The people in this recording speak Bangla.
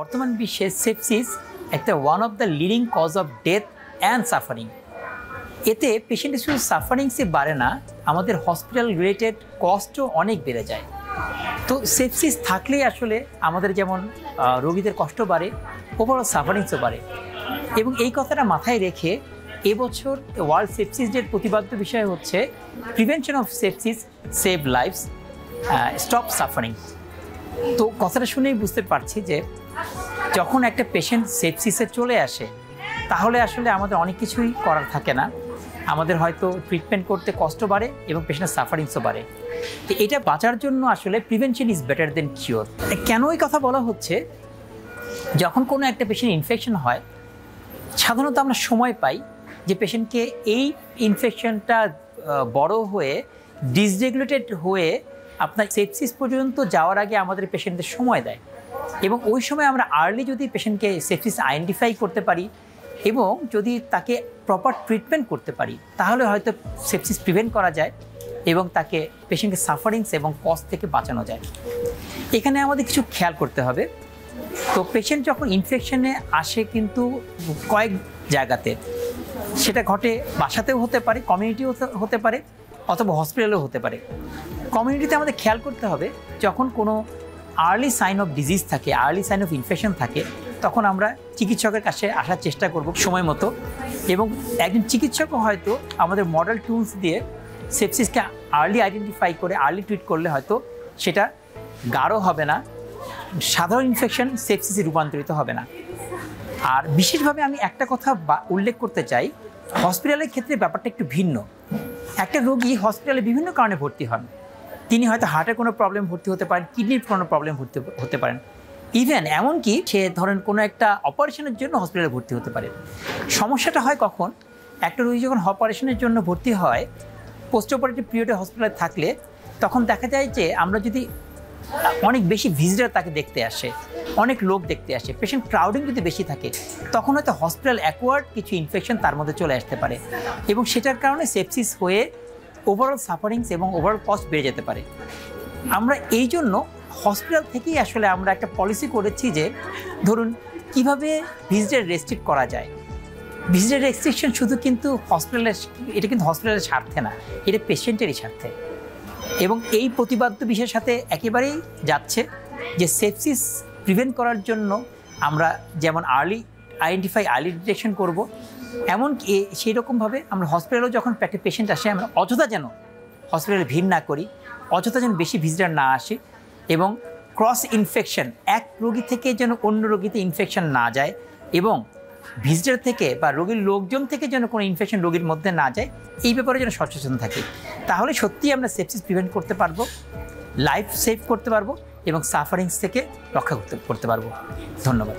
বর্তমান বিশ্বে সেপসিস একটা one of the leading cause of death and suffering. এতে পেশেন্টের শুধু সাফারিংসই বাড়ে না, আমাদের হসপিটাল রিলেটেড কস্টও অনেক বেড়ে যায়। তো সেপসিস থাকলেই আসলে আমাদের যেমন রোগীদের কষ্ট বাড়ে, ওভারঅল সাফারিংসও বাড়ে। এবং এই কথাটা মাথায় রেখে এবছর ওয়ার্ল্ড সেপসিস ডের প্রতিপাদ্য বিষয় হচ্ছে prevention of sepsis, save lives, stop suffering. তো কথাটা শুনেই বুঝতে পারছি যে যখন একটা পেশেন্ট সেপসিসে চলে আসে তাহলে আসলে আমাদের অনেক কিছুই করার থাকে না। আমাদের হয়তো ট্রিটমেন্ট করতে কষ্ট বাড়ে এবং পেশেন্টের সাফারিংসও বাড়ে। তো এটা বাঁচার জন্য আসলে prevention is better then cure. কেন এই কথা বলা হচ্ছে? যখন কোনো একটা পেশেন্ট ইনফেকশন হয়, সাধারণত আমরা সময় পাই যে পেশেন্টকে এই ইনফেকশনটা বড় হয়ে ডিসরেগুলেটেড হয়ে আপনার সেপসিস পর্যন্ত যাওয়ার আগে আমাদের পেশেন্টদের সময় দেয়। এবং ওই সময় আমরা আর্লি যদি পেশেন্টকে সেপসিস আইডেন্টিফাই করতে পারি এবং যদি তাকে প্রপার ট্রিটমেন্ট করতে পারি তাহলে হয়তো সেপসিস প্রিভেন্ট করা যায় এবং তাকে পেশেন্টকে সাফারিংস এবং কস্ট থেকে বাঁচানো যায়। এখানে আমাদের কিছু খেয়াল করতে হবে। তো পেশেন্ট যখন ইনফেকশনে আসে কিন্তু কয়েক জায়গাতে, সেটা ঘটে বাসাতেও হতে পারে, কমিউনিটিও হতে পারে, অথবা হসপিটালেও হতে পারে। কমিউনিটিতে আমাদের খেয়াল করতে হবে যখন কোনো আর্লি সাইন অফ ডিজিজ থাকে, আর্লি সাইন অফ ইনফেকশন থাকে, তখন আমরা চিকিৎসকের কাছে আসার চেষ্টা করব সময় মতো। এবং একজন চিকিৎসকও হয়তো আমাদের মডেল টুলস দিয়ে সেপসিসকে আর্লি আইডেন্টিফাই করে আর্লি ট্রিট করলে হয়তো সেটা গাঢ় হবে না, সাধারণ ইনফেকশন সেপসিসে রূপান্তরিত হবে না। আর বিশেষভাবে আমি একটা কথা উল্লেখ করতে চাই, হসপিটালের ক্ষেত্রে ব্যাপারটা একটু ভিন্ন। একটা রোগী হসপিটালে বিভিন্ন কারণে ভর্তি হন। তিনি হয়তো হার্টের কোনো প্রবলেম ভর্তি হতে পারেন, কিডনির কোনো প্রবলেম ভর্তি হতে পারেন, ইভেন এমনকি সে ধরেন কোনো একটা অপারেশনের জন্য হসপিটালে ভর্তি হতে পারে। সমস্যাটা হয় কখন? একটা রোগী যখন অপারেশনের জন্য ভর্তি হয়, পোস্ট অপারেটিভ পিরিয়ডে হসপিটালে থাকলে তখন দেখা যায় যে আমরা যদি অনেক বেশি ভিজিটার তাকে দেখতে আসে, অনেক লোক দেখতে আসে, পেশেন্ট ক্রাউডিং যদি বেশি থাকে, তখন হয়তো হসপিটাল অ্যাকোয়ার্ড কিছু ইনফেকশন তার মধ্যে চলে আসতে পারে এবং সেটার কারণে সেপসিস হয়ে ওভারঅল সাফারিংস এবং ওভারঅল কস্ট বেড়ে যেতে পারে। আমরা এই জন্য হসপিটাল থেকেই আসলে আমরা একটা পলিসি করেছি যে ধরুন কীভাবে ভিজিটার রেস্ট্রিক্ট করা যায়। ভিজিটার রেস্ট্রিকশন শুধু কিন্তু এটা কিন্তু হসপিটালের স্বার্থে না, এটা পেশেন্টেরই স্বার্থে। এবং এই প্রতিপাদ্য বিষয়ের সাথে একেবারেই যাচ্ছে যে সেপসিস প্রিভেন্ট করার জন্য আমরা যেমন আর্লি আইডেন্টিফাই, আর্লি ডিটেকশন করব, এমনকি সেই রকমভাবে আমরা হসপিটালেও যখন একটা পেশেন্ট আসে আমরা অযথা যেন হসপিটালে ভিড় না করি, অযথা যেন বেশি ভিজিটার না আসে এবং ক্রস ইনফেকশন, এক রোগী থেকে যেন অন্য রোগীতে ইনফেকশন না যায় এবং ভিজিটার থেকে বা রোগীর লোকজন থেকে যেন কোনো ইনফেকশন রোগীর মধ্যে না যায়, এই ব্যাপারে যেন সচেতন থাকি। তাহলে সত্যিই আমরা সেপসিস প্রিভেন্ট করতে পারবো, লাইফ সেভ করতে পারবো এবং সাফারিংস থেকে রক্ষা করতে পারবো। ধন্যবাদ।